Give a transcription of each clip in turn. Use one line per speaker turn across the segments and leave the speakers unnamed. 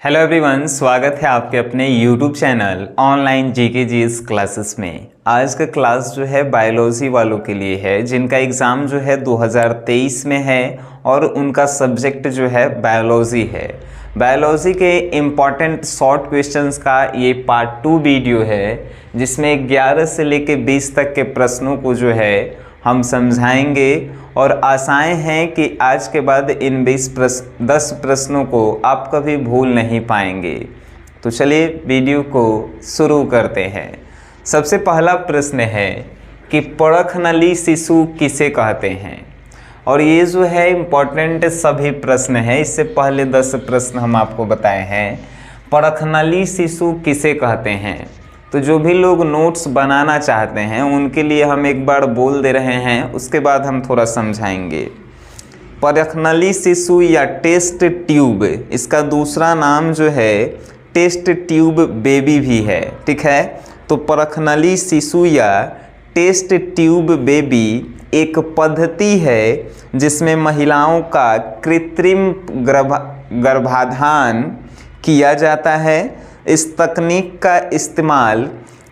Hello everyone, स्वागत है आपके अपने YouTube channel online GK GS classes में। आज का क्लास जो है बायोलॉजी वालों के लिए है, जिनका एग्ज़ाम जो है 2023 में है और उनका सब्जेक्ट जो है बायोलॉजी है। बायोलॉजी के इम्पॉर्टेंट शॉर्ट क्वेश्चंस का ये पार्ट 2 वीडियो है, जिसमें 11 से लेकर 20 तक के प्रश्नों को जो है हम समझाएंगे और आशाएं हैं कि आज के बाद इन 10 प्रश्नों को आप कभी भूल नहीं पाएंगे। तो चलिए वीडियो को शुरू करते हैं। सबसे पहला प्रश्न है कि परखनली शिशु किसे कहते हैं, और ये जो है इम्पोर्टेंट सभी प्रश्न है। इससे पहले 10 प्रश्न हम आपको बताए हैं। परखनली शिशु किसे कहते हैं, तो जो भी लोग नोट्स बनाना चाहते हैं उनके लिए हम एक बार बोल दे रहे हैं, उसके बाद हम थोड़ा समझाएंगे। परखनली शिशु या टेस्ट ट्यूब, इसका दूसरा नाम जो है टेस्ट ट्यूब बेबी भी है, ठीक है। तो परखनली शिशु या टेस्ट ट्यूब बेबी एक पद्धति है जिसमें महिलाओं का कृत्रिम गर्भाधान किया जाता है। इस तकनीक का इस्तेमाल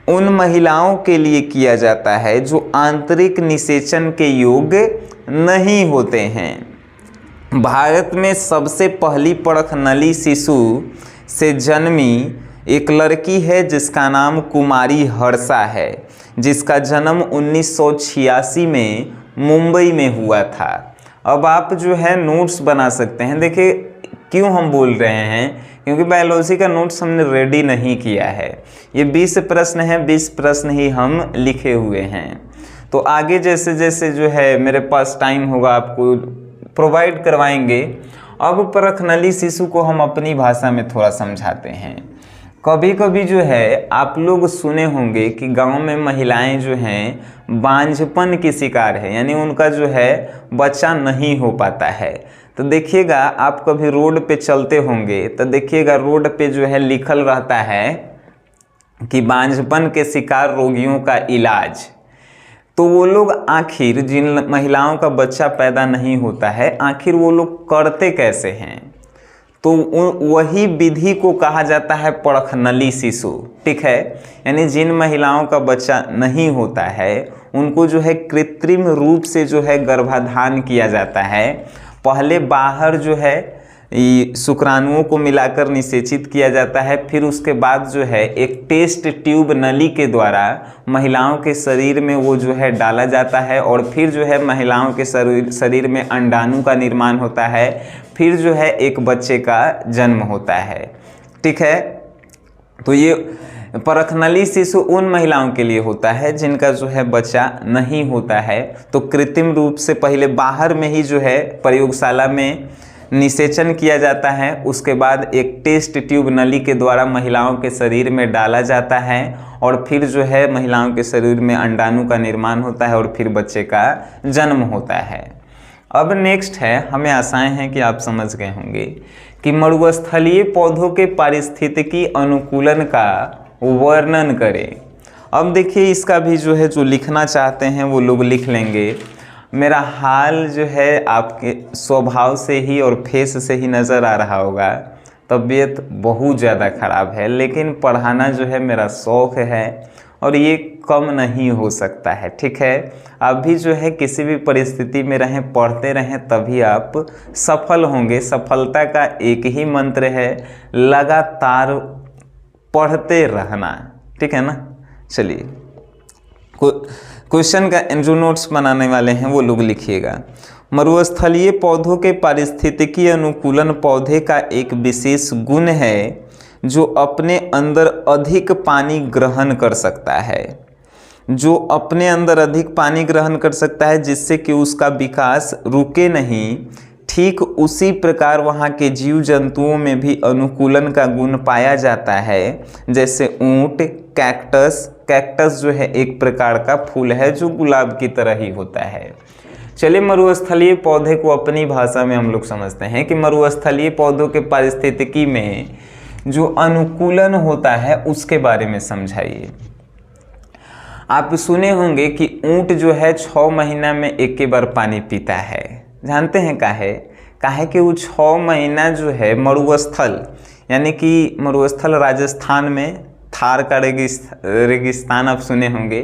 उन महिलाओं के लिए किया जाता है जो आंतरिक निषेचन के योग्य नहीं होते हैं। भारत में सबसे पहली परखनली शिशु से जन्मी एक लड़की है जिसका नाम कुमारी हर्षा है, जिसका जन्म 1986 में मुंबई में हुआ था। अब आप जो है नोट्स बना सकते हैं। देखिए क्यों हम बोल रहे हैं, क्योंकि बायोलॉजी का नोट्स हमने रेडी नहीं किया है। ये 20 प्रश्न हैं, 20 प्रश्न ही हम लिखे हुए हैं। तो आगे जैसे जैसे जो है मेरे पास टाइम होगा आपको प्रोवाइड करवाएंगे। अब परखनली शिशु को हम अपनी भाषा में थोड़ा समझाते हैं। कभी कभी जो है आप लोग सुने होंगे कि गांव में महिलाएं जो हैं बांझपन की शिकार है, यानी उनका जो है बच्चा नहीं हो पाता है। तो देखिएगा आप कभी रोड पे चलते होंगे तो देखिएगा रोड पे जो है लिखल रहता है कि बांझपन के शिकार रोगियों का इलाज। तो वो लोग आखिर जिन महिलाओं का बच्चा पैदा नहीं होता है, आखिर वो लोग करते कैसे हैं, तो वही विधि को कहा जाता है परखनली शिशु, ठीक है। यानी जिन महिलाओं का बच्चा नहीं होता है उनको जो है कृत्रिम रूप से जो है गर्भाधान किया जाता है। पहले बाहर जो है शुक्राणुओं को मिलाकर निषेचित किया जाता है, फिर उसके बाद जो है एक टेस्ट ट्यूब नली के द्वारा महिलाओं के शरीर में वो जो है डाला जाता है, और फिर जो है महिलाओं के शरीर में अंडाणु का निर्माण होता है, फिर जो है एक बच्चे का जन्म होता है, ठीक है। तो ये परखनली शिशु उन महिलाओं के लिए होता है जिनका जो है बच्चा नहीं होता है। तो कृत्रिम रूप से पहले बाहर में ही जो है प्रयोगशाला में निषेचन किया जाता है, उसके बाद एक टेस्ट ट्यूब नली के द्वारा महिलाओं के शरीर में डाला जाता है, और फिर जो है महिलाओं के शरीर में अंडाणु का निर्माण होता है और फिर बच्चे का जन्म होता है। अब नेक्स्ट है, हमें आशाएं हैं कि आप समझ गए होंगे कि मरुस्थलीय पौधों के पारिस्थितिकी अनुकूलन का वर्णन करें। अब देखिए इसका भी जो है जो लिखना चाहते हैं वो लोग लिख लेंगे। मेरा हाल जो है आपके स्वभाव से ही और फेस से ही नज़र आ रहा होगा, तबीयत बहुत ज़्यादा ख़राब है, लेकिन पढ़ाना जो है मेरा शौक़ है और ये कम नहीं हो सकता है, ठीक है। आप भी जो है किसी भी परिस्थिति में रहें, पढ़ते रहें, तभी आप सफल होंगे। सफलता का एक ही मंत्र है, लगातार पढ़ते रहना, ठीक है ना। चलिए क्वेश्चन का जो नोट्स बनाने वाले हैं वो लोग लिखिएगा। मरुस्थलीय पौधों के पारिस्थितिकी अनुकूलन पौधे का एक विशेष गुण है जो अपने अंदर अधिक पानी ग्रहण कर सकता है, जो अपने अंदर अधिक पानी ग्रहण कर सकता है, जिससे कि उसका विकास रुके नहीं। ठीक उसी प्रकार वहाँ के जीव जंतुओं में भी अनुकूलन का गुण पाया जाता है, जैसे ऊंट, कैक्टस जो है एक प्रकार का फूल है जो गुलाब की तरह ही होता है। चलिए मरुस्थलीय पौधे को अपनी भाषा में हम लोग समझते हैं कि मरुस्थलीय पौधों के पारिस्थितिकी में जो अनुकूलन होता है उसके बारे में समझाइए। आप सुने होंगे कि ऊंट जो है 6 महीना में एक के बार पानी पीता है। जानते हैं काहे कि वो 6 महीना जो है मरुस्थल यानी कि मरुस्थल राजस्थान में थार का रेगिस्तान आप सुने होंगे,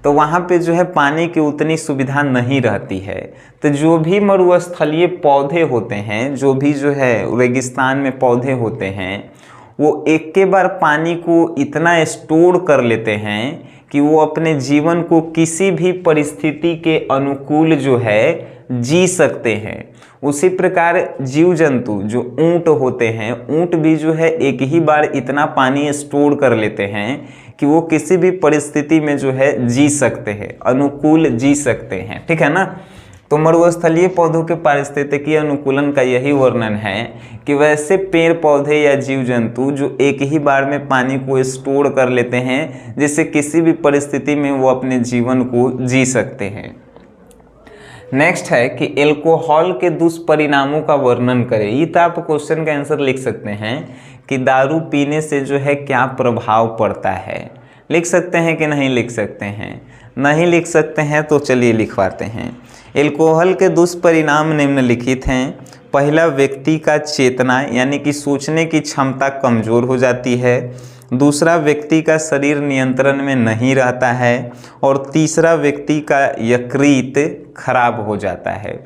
तो वहाँ पे जो है पानी की उतनी सुविधा नहीं रहती है। तो जो भी मरुस्थलीय पौधे होते हैं, जो भी जो है रेगिस्तान में पौधे होते हैं, वो एक के बार पानी को इतना स्टोर कर लेते हैं कि वो अपने जीवन को किसी भी परिस्थिति के अनुकूल जो है जी सकते हैं। उसी प्रकार जीव जंतु जो ऊंट होते हैं, ऊंट भी जो है एक ही बार इतना पानी स्टोर कर लेते हैं कि वो किसी भी परिस्थिति में जो है जी सकते हैं, अनुकूल जी सकते हैं। ठीक है ना। तो मरुस्थलीय पौधों के पारिस्थितिकीय अनुकूलन का यही वर्णन है कि वैसे पेड़ पौधे या जीव जंतु जो एक ही बार में पानी को स्टोर कर लेते हैं, जिससे किसी भी परिस्थिति में वो अपने जीवन को जी सकते हैं। नेक्स्ट है कि एल्कोहल के दुष्परिणामों का वर्णन करें। ये तो आप क्वेश्चन का आंसर लिख सकते हैं कि दारू पीने से जो है क्या प्रभाव पड़ता है। लिख सकते हैं कि नहीं लिख सकते हैं? नहीं लिख सकते हैं तो चलिए लिखवाते हैं। एल्कोहल के दुष्परिणाम निम्नलिखित हैं। पहला, व्यक्ति का चेतना यानी कि सोचने की क्षमता कमज़ोर हो जाती है। दूसरा, व्यक्ति का शरीर नियंत्रण में नहीं रहता है। और तीसरा, व्यक्ति का यकृत खराब हो जाता है।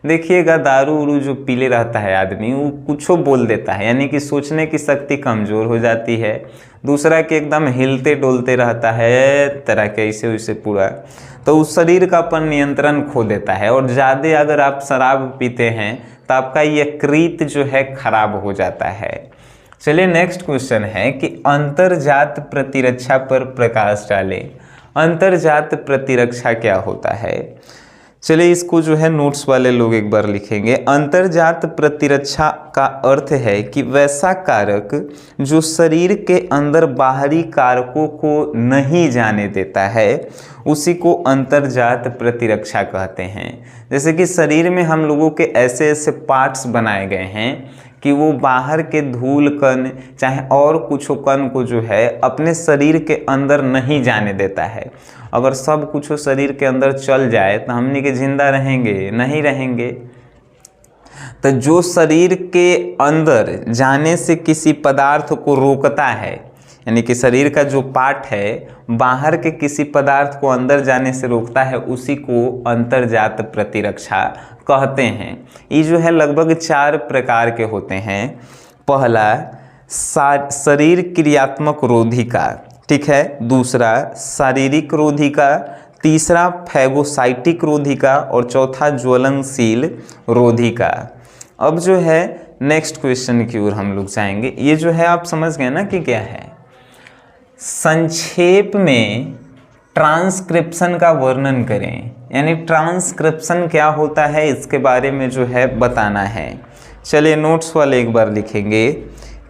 देखिएगा, दारू उरू जो पीले रहता है आदमी, वो कुछ बोल देता है, यानी कि सोचने की शक्ति कमज़ोर हो जाती है। दूसरा कि एकदम हिलते डोलते रहता है तरह के ऐसे वैसे पूरा, तो उस शरीर का अपन नियंत्रण खो देता है। और ज़्यादा अगर आप शराब पीते हैं तो आपका यकृत जो है खराब हो जाता है। चलिए नेक्स्ट क्वेश्चन है कि अंतर्जात प्रतिरक्षा पर प्रकाश डालें। अंतर्जात प्रतिरक्षा क्या होता है? चलिए इसको जो है नोट्स वाले लोग एक बार लिखेंगे। अंतर्जात प्रतिरक्षा का अर्थ है कि वैसा कारक जो शरीर के अंदर बाहरी कारकों को नहीं जाने देता है, उसी को अंतर्जात प्रतिरक्षा कहते हैं। जैसे कि शरीर में हम लोगों के ऐसे ऐसे पार्ट्स बनाए गए हैं कि वो बाहर के धूल कण चाहे और कुछ कण को जो है अपने शरीर के अंदर नहीं जाने देता है। अगर सब कुछ शरीर के अंदर चल जाए तो हमने के जिंदा रहेंगे? नहीं रहेंगे। तो जो शरीर के अंदर जाने से किसी पदार्थ को रोकता है, यानी कि शरीर का जो पार्ट है बाहर के किसी पदार्थ को अंदर जाने से रोकता है, उसी को अंतर्जात प्रतिरक्षा कहते हैं। ये जो है लगभग 4 प्रकार के होते हैं। पहला, शरीर क्रियात्मक रोधिका, ठीक है। दूसरा, शारीरिक रोधिका। तीसरा, फैगोसाइटिक रोधिका। और चौथा, ज्वलनशील रोधिका। अब जो है नेक्स्ट क्वेश्चन की ओर हम लोग जाएंगे। ये जो है आप समझ गए ना कि क्या है। संक्षेप में ट्रांसक्रिप्शन का वर्णन करें, यानी ट्रांसक्रिप्शन क्या होता है इसके बारे में जो है बताना है। चलिए नोट्स वाले एक बार लिखेंगे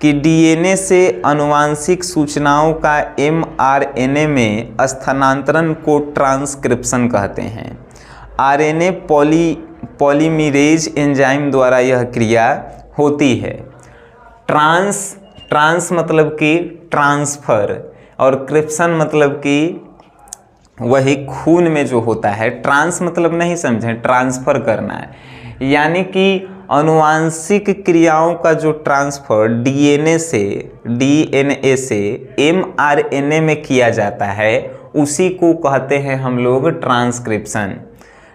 कि डीएनए से आनुवांशिक सूचनाओं का एमआरएनए में स्थानांतरण को ट्रांसक्रिप्शन कहते हैं। आरएनए पॉलीमरेज एंजाइम द्वारा यह क्रिया होती है। ट्रांस मतलब कि ट्रांसफ़र, और क्रिप्शन मतलब कि वही खून में जो होता है। ट्रांस मतलब नहीं समझें, ट्रांसफ़र करना है, यानी कि आनुवांशिक क्रियाओं का जो ट्रांसफ़र डीएनए से एमआरएनए में किया जाता है, उसी को कहते हैं हम लोग ट्रांसक्रिप्शन।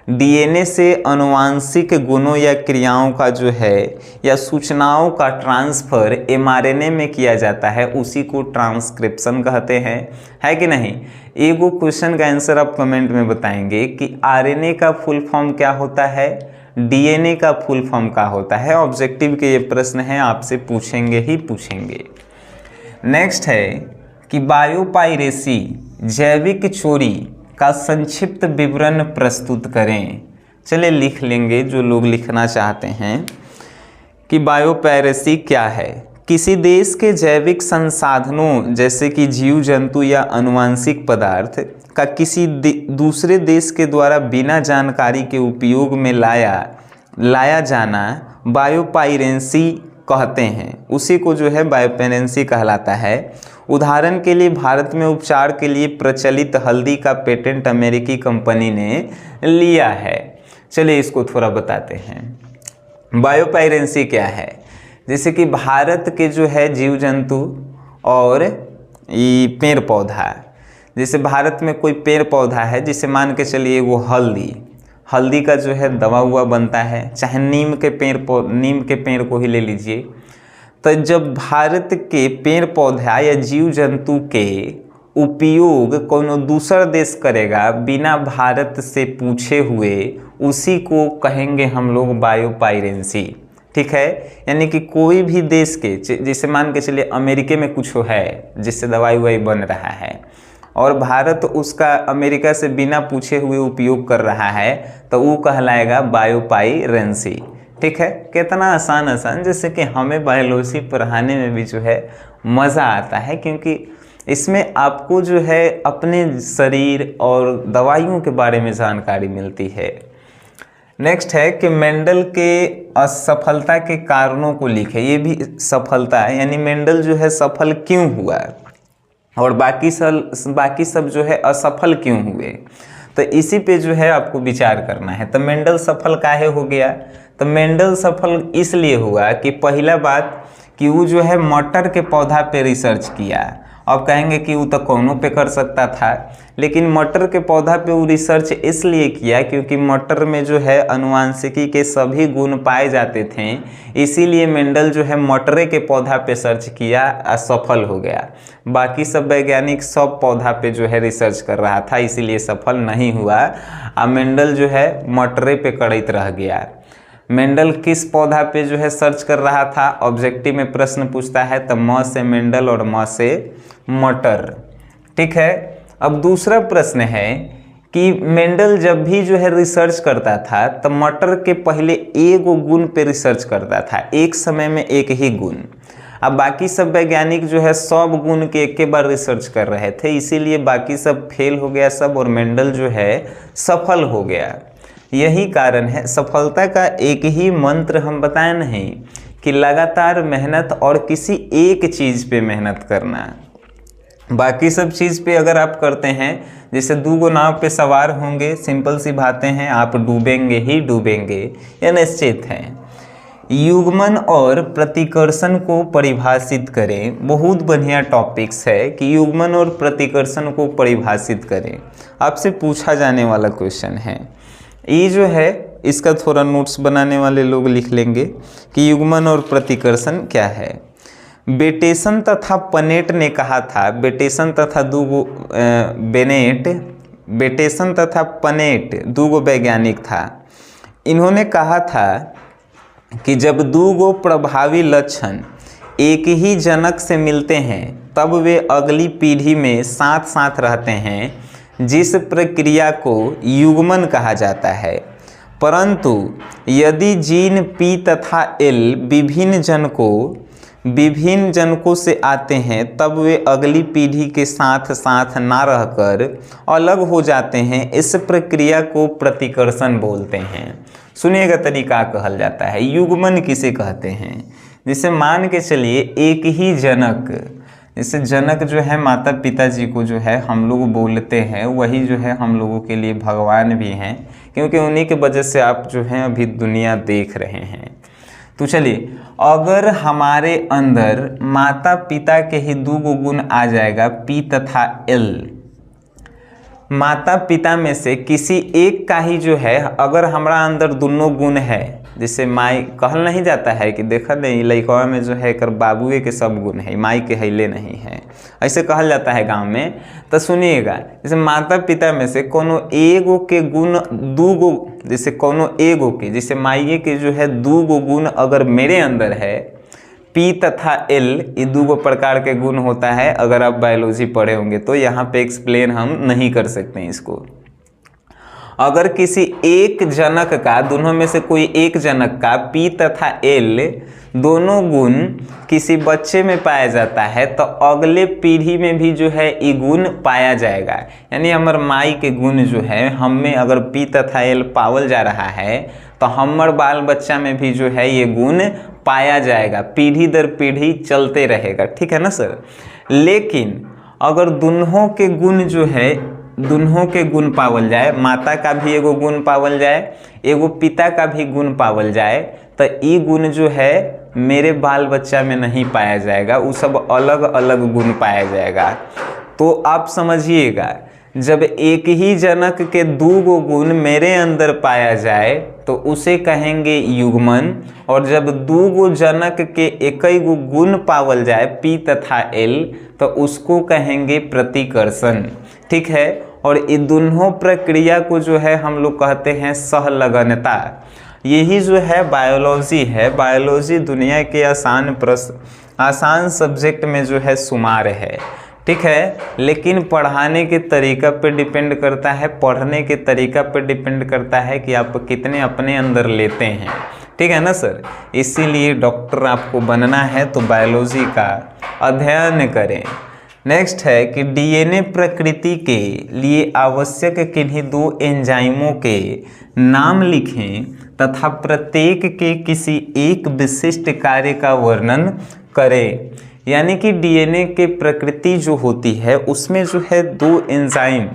डीएनए से आनुवांशिक गुणों या क्रियाओं का जो है या सूचनाओं का ट्रांसफ़र एमआरएनए में किया जाता है, उसी को ट्रांसक्रिप्शन कहते हैं। है कि नहीं? एगो क्वेश्चन का आंसर आप कमेंट में बताएंगे कि आरएनए का फुल फॉर्म क्या होता है, डीएनए का फुल फॉर्म क्या होता है। ऑब्जेक्टिव के ये प्रश्न हैं, आपसे पूछेंगे ही पूछेंगे। नेक्स्ट है कि बायोपायरेसी जैविक चोरी का संक्षिप्त विवरण प्रस्तुत करें। चलिए लिख लेंगे जो लोग लिखना चाहते हैं कि बायोपायरेसी क्या है। किसी देश के जैविक संसाधनों जैसे कि जीव जंतु या आनुवांशिक पदार्थ का किसी दूसरे देश के द्वारा बिना जानकारी के उपयोग में लाया जाना बायोपायरेसी कहते हैं। उसी को जो है बायोपायरेसी कहलाता है। उदाहरण के लिए भारत में उपचार के लिए प्रचलित हल्दी का पेटेंट अमेरिकी कंपनी ने लिया है। चलिए इसको थोड़ा बताते हैं। बायोपायरेसी क्या है? जैसे कि भारत के जो है जीव जंतु और ये पेड़ पौधा, जैसे भारत में कोई पेड़ पौधा है, जिसे मान के चलिए वो हल्दी का जो है दवा हुआ बनता है, चाहे नीम के पेड़ को ही ले लीजिए। तो जब भारत के पेड़ पौधा या जीव जंतु के उपयोग कोनो दूसर देश करेगा बिना भारत से पूछे हुए, उसी को कहेंगे हम लोग बायोपायरेसी। ठीक है, यानी कि कोई भी देश के, जैसे मान के चलिए अमेरिका में कुछ है जिससे दवाई ववाई बन रहा है और भारत उसका अमेरिका से बिना पूछे हुए उपयोग कर रहा है, तो वो कहलाएगा बायोपायरेसी। ठीक है, कितना आसान जैसे कि हमें बायोलॉजी पढ़ाने में भी जो है मज़ा आता है, क्योंकि इसमें आपको जो है अपने शरीर और दवाइयों के बारे में जानकारी मिलती है। नेक्स्ट है कि मेंडल के असफलता के कारणों को लिखे। ये भी सफलता है, यानी मेंडल जो है सफल क्यों हुआ और बाकी सब जो है असफल क्यों हुए, तो इसी पे जो है आपको विचार करना है। तो मेंडल सफल काहे हो गया, तो मेंडल सफल इसलिए हुआ कि पहला बात कि वो जो है मटर के पौधा पे रिसर्च किया। अब कहेंगे कि वो तो कौनों पे कर सकता था, लेकिन मटर के पौधा पे वो रिसर्च इसलिए किया क्योंकि मटर में जो है अनुवांशिकी के सभी गुण पाए जाते थे, इसीलिए मेंडल जो है मटरे के पौधा पे सर्च किया और सफल हो गया। बाकी सब वैज्ञानिक सब पौधा पे जो है रिसर्च कर रहा था, इसीलिए सफल नहीं हुआ और मेंडल जो है मटरे पे करत रह गया। मेंडल किस पौधा पे जो है सर्च कर रहा था, ऑब्जेक्टिव में प्रश्न पूछता है तो म से मेंडल और म से मटर। ठीक है, अब दूसरा प्रश्न है कि मेंडल जब भी जो है रिसर्च करता था तो मटर के पहले एक गुण पे रिसर्च करता था, एक समय में एक ही गुण। अब बाकी सब वैज्ञानिक जो है सब गुण के एक बार रिसर्च कर रहे थे, इसीलिए बाकी सब फेल हो गया सब और मेंडल जो है सफल हो गया। यही कारण है, सफलता का एक ही मंत्र हम बताए नहीं कि लगातार मेहनत और किसी एक चीज़ पे मेहनत करना। बाकी सब चीज़ पे अगर आप करते हैं, जैसे 2 नाव पे सवार होंगे, सिंपल सी बातें हैं, आप डूबेंगे ही डूबेंगे, यह निश्चित है। युग्मन और प्रतिकर्षण को परिभाषित करें। बहुत बढ़िया टॉपिक्स है कि युग्मन और प्रतिकर्षण को परिभाषित करें, आपसे पूछा जाने वाला क्वेश्चन है। ये जो है इसका थोड़ा नोट्स बनाने वाले लोग लिख लेंगे कि युग्मन और प्रतिकर्षण क्या है। बेटेसन तथा पनेट ने कहा था, बेटेसन तथा पनेट 2 वैज्ञानिक था। इन्होंने कहा था कि जब 2 प्रभावी लक्षण एक ही जनक से मिलते हैं तब वे अगली पीढ़ी में साथ साथ रहते हैं, जिस प्रक्रिया को युग्मन कहा जाता है। परंतु यदि जीन P तथा L विभिन्न जनकों से आते हैं तब वे अगली पीढ़ी के साथ साथ ना रहकर अलग हो जाते हैं। इस प्रक्रिया को प्रतिकर्षण बोलते हैं। सुनिएगा तरीका कहल जाता है। युग्मन किसे कहते हैं, जिसे मान के चलिए एक ही जनक, जैसे जनक जो है माता पिता जी को जो है हम लोग बोलते हैं, वही जो है हम लोगों के लिए भगवान भी हैं, क्योंकि उन्हीं के वजह से आप जो हैं अभी दुनिया देख रहे हैं। तो चलिए, अगर हमारे अंदर माता पिता के ही 2 गुण आ जाएगा, P तथा L, माता पिता में से किसी एक का ही जो है अगर हमारा अंदर दोनों गुण है, जैसे माई कहल नहीं जाता है कि देखा नहीं लड़कवा में जो है कर बाबुए के सब गुण है, माई के हैले नहीं है, ऐसे कहल जाता है गांव में। तो सुनिएगा, जैसे माता पिता में से कोनो एगो के गुण 2 जैसे कोनो एगो के, जैसे माइये के जो है 2 गुण अगर मेरे अंदर है, P तथा L, ये 2 प्रकार के गुण होता है। अगर आप बायोलॉजी पढ़े होंगे तो यहाँ पे एक्सप्लेन हम नहीं कर सकते हैं इसको। अगर किसी एक जनक का, दोनों में से कोई एक जनक का P तथा L दोनों गुण किसी बच्चे में पाया जाता है तो अगले पीढ़ी में भी जो है ये गुण पाया जाएगा। यानी हमार माई के गुण जो है हम में अगर P तथा L पावल जा रहा है तो हमार बाल बच्चा में भी जो है ये गुण पाया जाएगा, पीढ़ी दर पीढ़ी चलते रहेगा। ठीक है ना सर। लेकिन अगर दोनों के गुण जो है, दोनों के गुण पावल जाए, माता का भी एगो गुण पावल जाए, एगो पिता का भी गुण पावल जाए, तो तो ई गुण जो है मेरे बाल बच्चा में नहीं पाया जाएगा, वो सब अलग अलग गुण पाया जाएगा। तो आप समझिएगा, जब एक ही जनक के दो गो गुण मेरे अंदर पाया जाए तो उसे कहेंगे युग्मन, और जब दो गो जनक के एक ही गो गुण पावल जाए P तथा L तो उसको कहेंगे प्रतिकर्षण। ठीक है, और ये दोनों प्रक्रिया को जो है हम लोग कहते हैं सहलगनता। यही जो है बायोलॉजी है। बायोलॉजी दुनिया के आसान सब्जेक्ट में जो है शुमार है। ठीक है, लेकिन पढ़ाने के तरीका पे डिपेंड करता है, पढ़ने के तरीका पे डिपेंड करता है कि आप कितने अपने अंदर लेते हैं। ठीक है ना सर, इसीलिए डॉक्टर आपको बनना है तो बायोलॉजी का अध्ययन करें। नेक्स्ट है कि डीएनए प्रकृति के लिए आवश्यक किन्हीं दो एंजाइमों के नाम लिखें तथा प्रत्येक के किसी एक विशिष्ट कार्य का वर्णन करें। यानी कि डीएनए के प्रकृति जो होती है उसमें जो है दो एंजाइम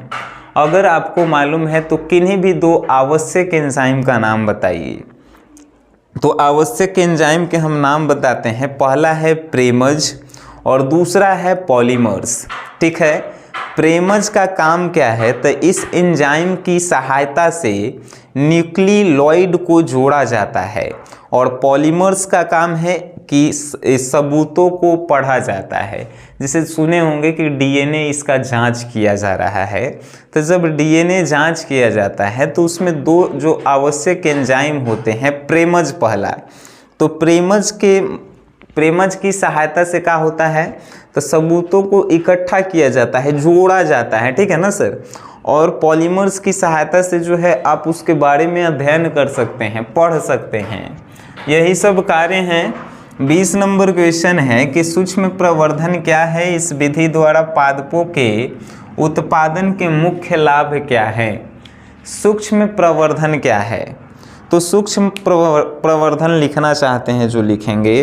अगर आपको मालूम है तो किन्हीं भी दो आवश्यक एंजाइम का नाम बताइए। तो आवश्यक एंजाइम के हम नाम बताते हैं। पहला है प्रेमज और दूसरा है पॉलीमर्स। ठीक है, प्रेमज का काम क्या है, तो इस एंजाइम की सहायता से न्यूक्लियोइड को जोड़ा जाता है, और पॉलीमर्स का काम है कि सबूतों को पढ़ा जाता है। जैसे सुने होंगे कि डीएनए इसका जांच किया जा रहा है, तो जब डीएनए जांच किया जाता है तो उसमें दो जो आवश्यक एंजाइम होते हैं, प्रेमज पहला, तो प्रेमज की सहायता से क्या होता है, तो सबूतों को इकट्ठा किया जाता है, जोड़ा जाता है। ठीक है ना सर, और पॉलीमर्स की सहायता से जो है आप उसके बारे में अध्ययन कर सकते हैं, पढ़ सकते हैं। यही सब कार्य हैं। 20 नंबर क्वेश्चन है कि सूक्ष्म प्रवर्धन क्या है, इस विधि द्वारा पादपों के उत्पादन के मुख्य लाभ क्या है। सूक्ष्म प्रवर्धन क्या है, तो सूक्ष्म प्रवर्धन लिखना चाहते हैं जो लिखेंगे,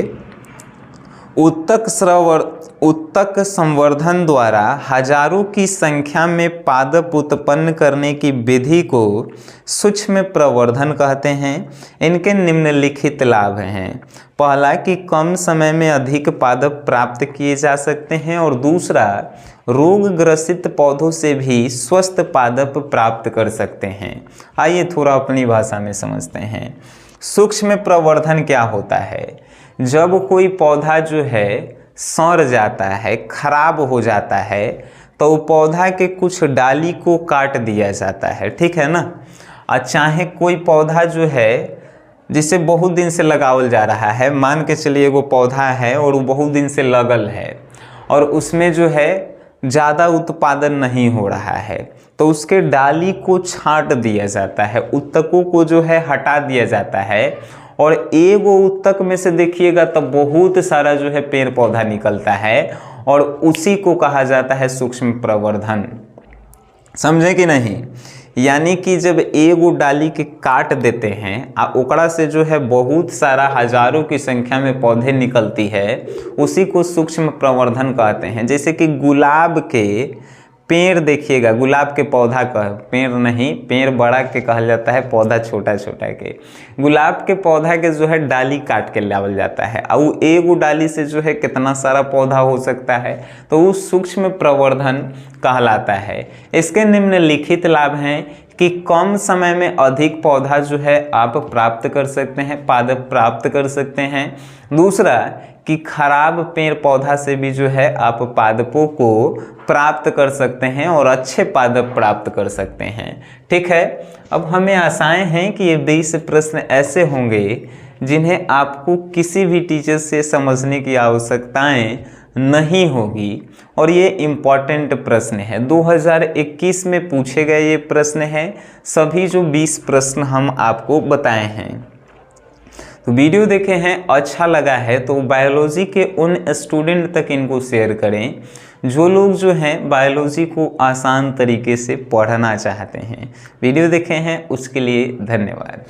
उत्तक संवर्धन द्वारा हजारों की संख्या में पादप उत्पन्न करने की विधि को सूक्ष्म प्रवर्धन कहते हैं। इनके निम्नलिखित लाभ हैं। पहला कि कम समय में अधिक पादप प्राप्त किए जा सकते हैं, और दूसरा रोग ग्रसित पौधों से भी स्वस्थ पादप प्राप्त कर सकते हैं। आइए थोड़ा अपनी भाषा में समझते हैं। सूक्ष्म प्रवर्धन क्या होता है, जब कोई पौधा जो है सड़ जाता है, खराब हो जाता है, तो वो पौधा के कुछ डाली को काट दिया जाता है। ठीक है ना, और चाहे कोई पौधा जो है जिसे बहुत दिन से लगावल जा रहा है, मान के चलिए वो पौधा है और वो बहुत दिन से लगल है और उसमें जो है ज़्यादा उत्पादन नहीं हो रहा है, तो उसके डाली को छांट दिया जाता है, उत्तकों को जो है हटा दिया जाता है, और एक उत्तक में से देखिएगा तो बहुत सारा जो है पेड़ पौधा निकलता है, और उसी को कहा जाता है सूक्ष्म प्रवर्धन। समझे कि नहीं, यानी कि जब एगो डाली के काट देते हैं आ ओकरा से जो है बहुत सारा हजारों की संख्या में पौधे निकलती है, उसी को सूक्ष्म प्रवर्धन कहते हैं। जैसे कि गुलाब के पेड़ देखिएगा, गुलाब के पौधा का पेड़ नहीं, पेड़ बड़ा के कहल जाता है, पौधा छोटा छोटा के। गुलाब के पौधा के जो है डाली काट के लावल जाता है, और एगो डाली से जो है कितना सारा पौधा हो सकता है, तो वो सूक्ष्म प्रवर्धन कहलाता है। इसके निम्नलिखित लाभ हैं कि कम समय में अधिक पौधा जो है आप प्राप्त कर सकते हैं, पादप प्राप्त कर सकते हैं। दूसरा कि खराब पेड़ पौधा से भी जो है आप पादपों को प्राप्त कर सकते हैं और अच्छे पादप प्राप्त कर सकते हैं। ठीक है, अब हमें आशाएं हैं कि ये 20 प्रश्न ऐसे होंगे जिन्हें आपको किसी भी टीचर से समझने की आवश्यकताएं नहीं होगी, और ये इम्पॉर्टेंट प्रश्न है। 2021 में पूछे गए ये प्रश्न है, सभी जो 20 प्रश्न हम आपको बताए हैं। तो वीडियो देखे हैं, अच्छा लगा है तो बायोलॉजी के उन स्टूडेंट तक इनको शेयर करें जो लोग जो हैं बायोलॉजी को आसान तरीके से पढ़ना चाहते हैं। वीडियो देखे हैं उसके लिए धन्यवाद।